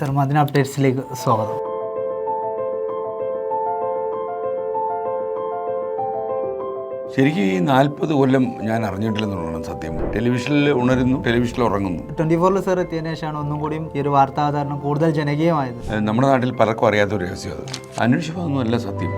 Sir, Medina അപ്ഡേറ്റ്സിലേക്ക് സ്വാഗതം. ശരിക്കും ഈ 40 കൊല്ലം ഞാൻ അറിഞ്ഞിട്ടില്ലെന്നുള്ളതാണ് സത്യം. ടെലിവിഷനിൽ ഉണരുന്നു, ടെലിവിഷനിൽ ഉറങ്ങുന്നു. 24 സർ എത്തിയതിനു ശേഷമാണ് ഒന്നും കൂടിയും ഈ ഒരു വാർത്താവതാരണം കൂടുതൽ ജനകീയമായത്. നമ്മുടെ നാട്ടിൽ പലർക്കും അറിയാത്തൊരു രഹസ്യം അത്. അന്വേഷിച്ചതൊന്നുമല്ല സത്യം.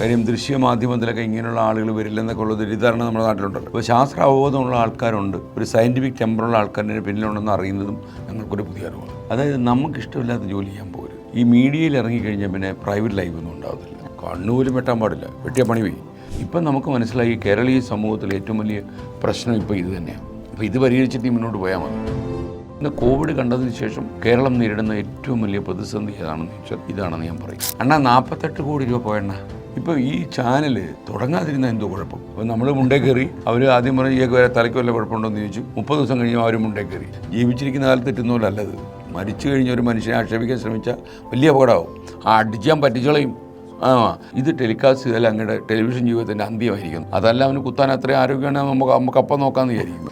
കാര്യം ദൃശ്യമാധ്യമത്തിലൊക്കെ ഇങ്ങനെയുള്ള ആളുകൾ വരില്ലെന്നൊക്കെ ഉള്ള തെറ്റിദ്ധാരണ നമ്മുടെ നാട്ടിലുണ്ടല്ലോ. അപ്പോൾ ശാസ്ത്ര അവബോധമുള്ള ആൾക്കാരുണ്ട്, ഒരു സയൻറ്റിഫിക് ടെമ്പറുള്ള ആൾക്കാരുടെ പിന്നിലുണ്ടെന്ന് അറിയുന്നതും ഞങ്ങൾക്കൊരു പുതിയ അറിവാണ്. അതായത് നമുക്കിഷ്ടമില്ലാത്ത ജോലി ചെയ്യാൻ പോലും ഈ മീഡിയയിൽ ഇറങ്ങിക്കഴിഞ്ഞാൽ പിന്നെ പ്രൈവറ്റ് ലൈഫ് ഒന്നും ഉണ്ടാകത്തില്ല. കണ്ണുപോലും വെട്ടാൻ പാടില്ല, വെട്ടിയ പണി പോയി. ഇപ്പം നമുക്ക് മനസ്സിലായി കേരളീയ സമൂഹത്തിലെ ഏറ്റവും വലിയ പ്രശ്നം ഇപ്പോൾ ഇത് തന്നെയാണ്. അപ്പോൾ ഇത് പരിഹരിച്ചിട്ട് മുന്നോട്ട് പോയാൽ മതി. ഇന്ന് കോവിഡ് കണ്ടതിന് ശേഷം കേരളം നേരിടുന്ന ഏറ്റവും വലിയ പ്രതിസന്ധി ഏതാണെന്ന് ചോദിച്ചാൽ ഇതാണെന്ന് ഞാൻ പറയും. അണ്ണാ 48 കോടി രൂപ പോയണ്ണ. ഇപ്പോൾ ഈ ചാനൽ തുടങ്ങാതിരുന്ന എന്തോ കുഴപ്പം. അപ്പോൾ നമ്മൾ മുണ്ടേ കയറി, അവർ ആദ്യം പറഞ്ഞ് ഈ വരെ തലയ്ക്ക് വല്ല കുഴപ്പമുണ്ടോയെന്ന് ചോദിച്ചു. 30 ദിവസം കഴിഞ്ഞാൽ അവർ മുണ്ടേ കയറി. ജീവിച്ചിരിക്കുന്ന കാലത്ത് തെറ്റുന്ന പോലെ അല്ലത്. മരിച്ചു കഴിഞ്ഞ ഒരു മനുഷ്യനെ ആക്ഷേപിക്കാൻ ശ്രമിച്ചാൽ വലിയ അപകടമാവും. പറ്റിച്ചാൻ പറ്റിച്ചോളയും. ഇത് ടെലികാസ്റ്റ് ചെയ്താൽ അങ്ങയുടെ ടെലിവിഷൻ ജീവിതത്തിൻ്റെ അന്ത്യമായിരിക്കും. അതല്ല അവന് കുത്താൻ അത്രയും ആരോഗ്യമാണെങ്കിൽ നമുക്ക് അപ്പം നോക്കാമെന്ന് വിചാരിക്കും.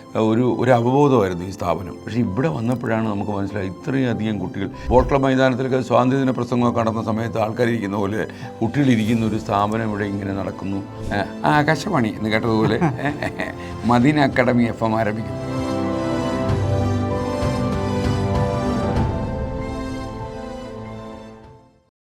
ഒരു അവബോധമായിരുന്നു ഈ സ്ഥാപനം. പക്ഷേ ഇവിടെ വന്നപ്പോഴാണ് നമുക്ക് മനസ്സിലായി ഇത്രയും അധികം കുട്ടികൾ ബോട്ട് മൈതാനത്തിലൊക്കെ സ്വാതന്ത്ര്യദിന പ്രസംഗമൊക്കെ നടന്ന സമയത്ത് ആൾക്കാരിരിക്കുന്ന പോലെ കുട്ടികളിരിക്കുന്ന ഒരു സ്ഥാപനം ഇവിടെ ഇങ്ങനെ നടക്കുന്നു. ആകാശവാണി എന്ന് കേട്ടതുപോലെ മദീന അക്കാഡമി FM ആരംഭിക്കുന്നു.